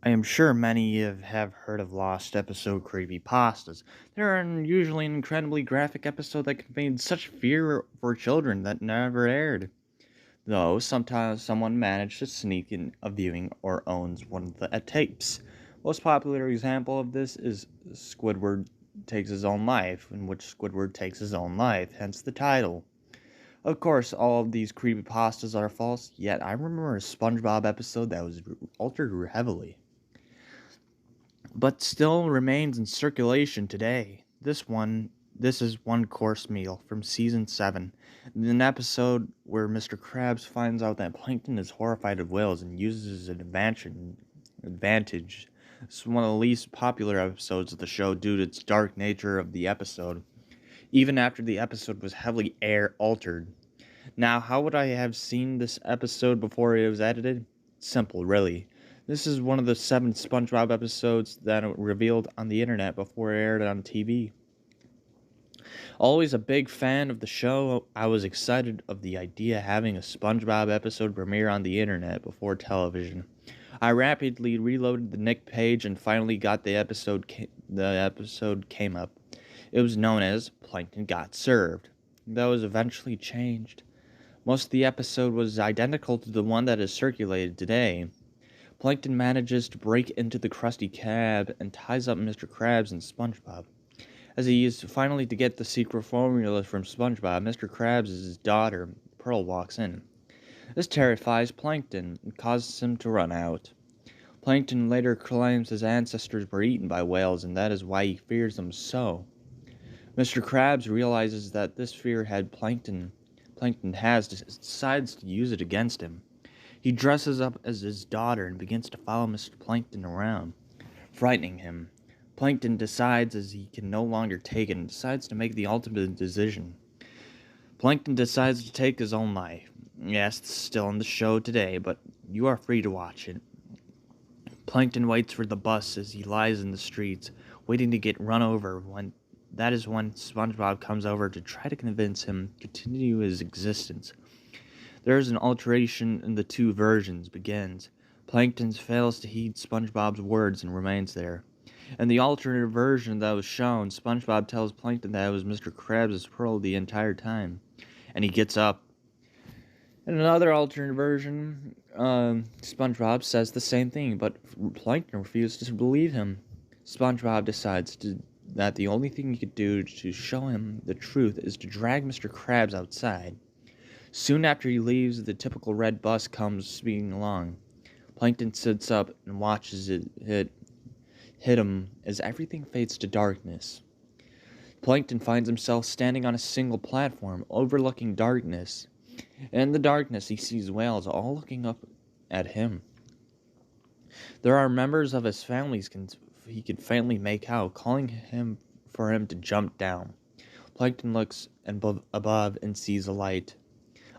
I am sure many have heard of Lost episode creepypastas. They're usually an incredibly graphic episode that conveyed such fear for children that never aired. Though sometimes someone managed to sneak in a viewing or owns one of the tapes. Most popular example of this is Squidward Takes His Own Life, in which Squidward takes his own life, hence the title. Of course, all of these creepypastas are false, yet I remember a SpongeBob episode that was altered heavily, but still remains in circulation today. This is One Course Meal from season 7, an episode where Mr. Krabs finds out that Plankton is horrified of whales and uses an advantage. It's one of the least popular episodes of the show due to its dark nature of the episode, even after the episode was heavily air altered. Now, how would I have seen this episode before it was edited? Simple, really. This is one of the 7 SpongeBob episodes that were revealed on the internet before it aired on TV. Always a big fan of the show, I was excited of the idea of having a SpongeBob episode premiere on the internet before television. I rapidly reloaded the Nick page and finally got the episode came up. It was known as Plankton Got Served. That was eventually changed. Most of the episode was identical to the one that is circulated today. Plankton manages to break into the Krusty Krab and ties up Mr. Krabs and SpongeBob. As he is finally to get the secret formula from SpongeBob, Mr. Krabs' daughter, Pearl, walks in. This terrifies Plankton and causes him to run out. Plankton later claims his ancestors were eaten by whales and that is why he fears them so. Mr. Krabs realizes that this fear had Plankton decides to use it against him. He dresses up as his daughter and begins to follow Mr. Plankton around, frightening him. Plankton decides as he can no longer take it and decides to make the ultimate decision. Plankton decides to take his own life. Yes, it's still in the show today, but you are free to watch it. Plankton waits for the bus as he lies in the streets, waiting to get run over. That is when SpongeBob comes over to try to convince him to continue his existence. There is an alteration in the two versions begins. Plankton fails to heed SpongeBob's words and remains there. In the alternate version that was shown, SpongeBob tells Plankton that it was Mr. Krabs' Pearl the entire time, and he gets up. In another alternate version, SpongeBob says the same thing, but Plankton refuses to believe him. SpongeBob decides that the only thing he could do to show him the truth is to drag Mr. Krabs outside. Soon after he leaves, the typical red bus comes speeding along. Plankton sits up and watches it hit him as everything fades to darkness. Plankton finds himself standing on a single platform, overlooking darkness. In the darkness, he sees whales all looking up at him. There are members of his family he can faintly make out, calling for him to jump down. Plankton looks above and sees a light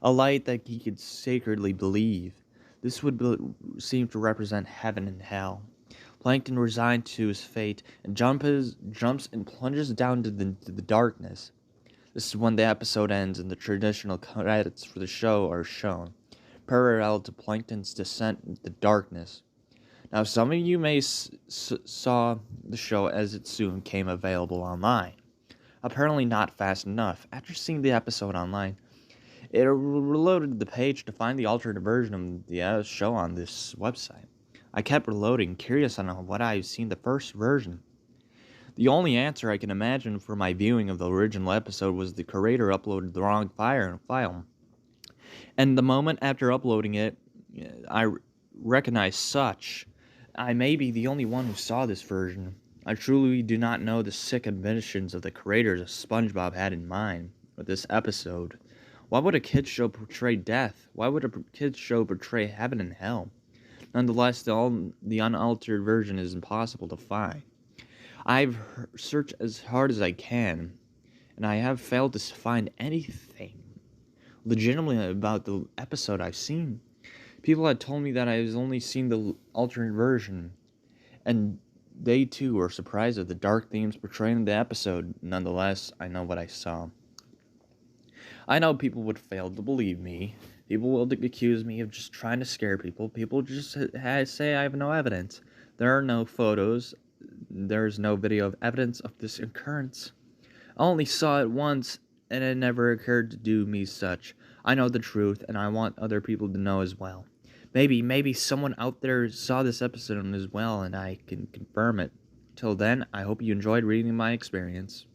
that he could sacredly believe. This would seem to represent heaven and hell. Plankton resigned to his fate and jumps and plunges down to the darkness. This is when the episode ends and the traditional credits for the show are shown, parallel to Plankton's descent into the darkness. Now, some of you may saw the show as it soon came available online. Apparently not fast enough. After seeing the episode online, it reloaded the page to find the alternate version of the show on this website. I kept reloading, curious on what I've seen the first version. The only answer I can imagine for my viewing of the original episode was the creator uploaded the wrong file. And the moment after uploading it, I recognized such. I may be the only one who saw this version. I truly do not know the sick ambitions of the creators of SpongeBob had in mind with this episode. Why would a kids show portray death? Why would a kids show portray heaven and hell? Nonetheless, the unaltered version is impossible to find. I've searched as hard as I can, and I have failed to find anything legitimately about the episode I've seen. People had told me that I was only seen the alternate version, and they too were surprised at the dark themes portrayed in the episode. Nonetheless, I know what I saw. I know people would fail to believe me. People will accuse me of just trying to scare people. People just say I have no evidence. There are no photos. There's no video of evidence of this occurrence. I only saw it once, and it never occurred to do me such. I know the truth, and I want other people to know as well. Maybe someone out there saw this episode as well, and I can confirm it. Till then, I hope you enjoyed reading my experience.